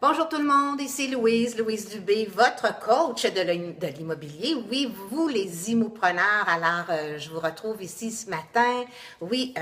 Bonjour tout le monde, ici Louise Dubé, votre coach de l'immobilier. Oui, vous les immopreneurs, alors je vous retrouve ici ce matin, oui,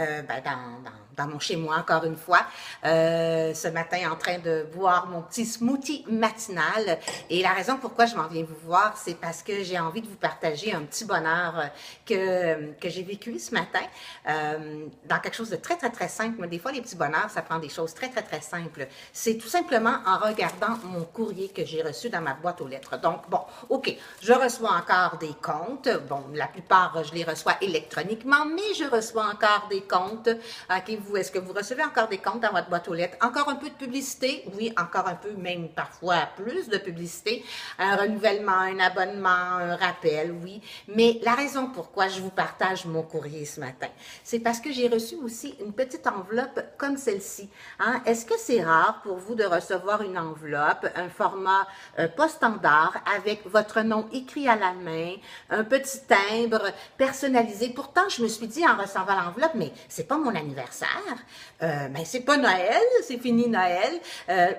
dans mon chez-moi encore une fois, ce matin en train de boire mon petit smoothie matinal. Et la raison pourquoi je m'en viens vous voir, c'est parce que j'ai envie de vous partager un petit bonheur que j'ai vécu ce matin dans quelque chose de très simple. Mais des fois, les petits bonheurs, ça prend des choses très simples. C'est tout simplement en regardant mon courrier que j'ai reçu dans ma boîte aux lettres. Donc, bon, OK, je reçois encore des comptes. Bon, la plupart, je les reçois électroniquement, mais je reçois encore des comptes. OK, vous, est-ce que vous recevez encore des comptes dans votre boîte aux lettres? Encore un peu de publicité? Oui, encore un peu, même parfois plus de publicité. Un renouvellement, un abonnement, un rappel, oui. Mais la raison pourquoi je vous partage mon courrier ce matin, c'est parce que j'ai reçu aussi une petite enveloppe comme celle-ci. Hein? Est-ce que c'est rare pour vous de recevoir une enveloppe, un format pas standard, avec votre nom écrit à la main, un petit timbre personnalisé? Pourtant, je me suis dit en recevant l'enveloppe, mais c'est pas mon anniversaire, mais c'est pas Noël, c'est fini Noël,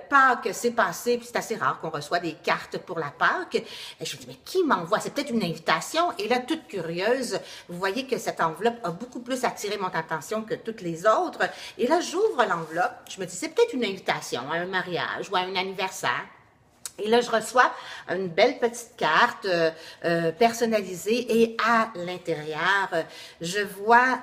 Pâques, c'est passé, puis c'est assez rare qu'on reçoit des cartes pour la Pâques. Et je me dis, mais qui m'envoie? C'est peut-être une invitation. Et là, toute curieuse, vous voyez que cette enveloppe a beaucoup plus attiré mon attention que toutes les autres. Et là, j'ouvre l'enveloppe, je me dis, c'est peut-être une invitation à un mariage ou à un anniversaire. Et là, je reçois une belle petite carte personnalisée et à l'intérieur, je vois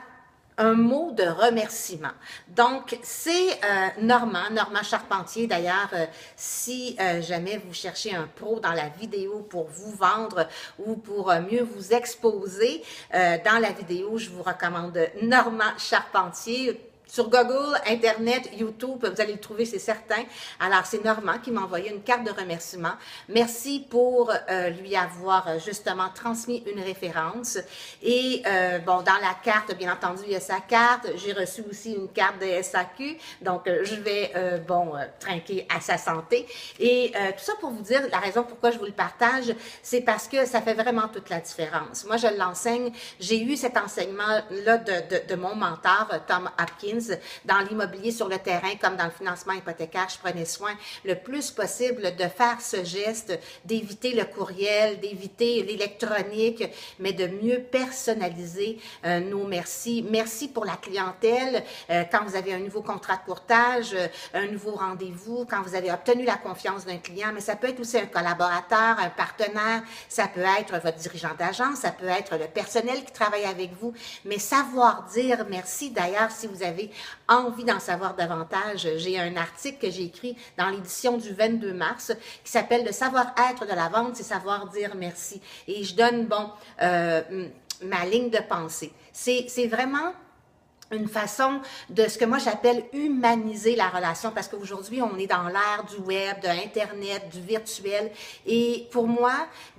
un mot de remerciement. Donc, c'est Normand Charpentier. D'ailleurs, si jamais vous cherchez un pro dans la vidéo pour vous vendre ou pour mieux vous exposer dans la vidéo, je vous recommande Normand Charpentier. Sur Google, Internet, YouTube, vous allez le trouver, c'est certain. Alors, c'est Normand qui m'a envoyé une carte de remerciement. Merci pour lui avoir justement transmis une référence. Et bon, dans la carte, bien entendu, il y a sa carte. J'ai reçu aussi une carte de SAQ. Donc, je vais, trinquer à sa santé. Et tout ça pour vous dire, la raison pourquoi je vous le partage, c'est parce que ça fait vraiment toute la différence. Moi, je l'enseigne. J'ai eu cet enseignement-là de mon mentor, Tom Hopkins, dans l'immobilier sur le terrain comme dans le financement hypothécaire. Je prenais soin le plus possible de faire ce geste, d'éviter le courriel, d'éviter l'électronique, mais de mieux personnaliser nos merci. Merci pour la clientèle, quand vous avez un nouveau contrat de courtage, un nouveau rendez-vous, quand vous avez obtenu la confiance d'un client, mais ça peut être aussi un collaborateur, un partenaire, ça peut être votre dirigeant d'agence, ça peut être le personnel qui travaille avec vous, mais savoir dire merci. D'ailleurs, si vous avez envie d'en savoir davantage, j'ai un article que j'ai écrit dans l'édition du 22 mars qui s'appelle « Le savoir-être de la vente, c'est savoir dire merci ». Et je donne, ma ligne de pensée. C'est vraiment une façon de ce que moi j'appelle humaniser la relation, parce qu'aujourd'hui on est dans l'ère du web, de Internet, du virtuel, et pour moi,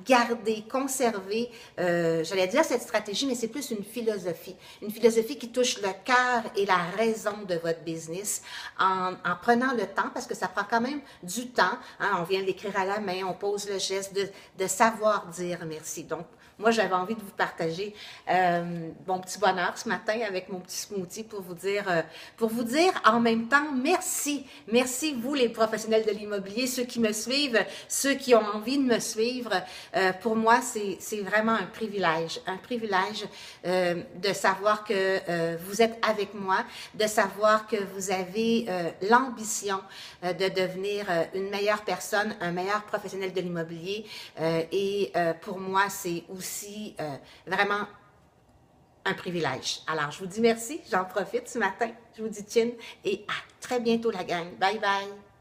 garder, conserver, j'allais dire cette stratégie, mais c'est plus une philosophie qui touche le cœur et la raison de votre business, en prenant le temps, parce que ça prend quand même du temps, hein, on vient l'écrire à la main, on pose le geste de savoir dire merci. Donc, moi, j'avais envie de vous partager mon petit bonheur ce matin avec mon petit smoothie pour vous dire en même temps merci. Merci, vous les professionnels de l'immobilier, ceux qui me suivent, ceux qui ont envie de me suivre. Pour moi, c'est vraiment un privilège de savoir que vous êtes avec moi, de savoir que vous avez l'ambition de devenir une meilleure personne, un meilleur professionnel de l'immobilier. Pour moi, c'est aussi vraiment un privilège. Alors, je vous dis merci, j'en profite ce matin. Je vous dis tchin et à très bientôt la gang. Bye bye!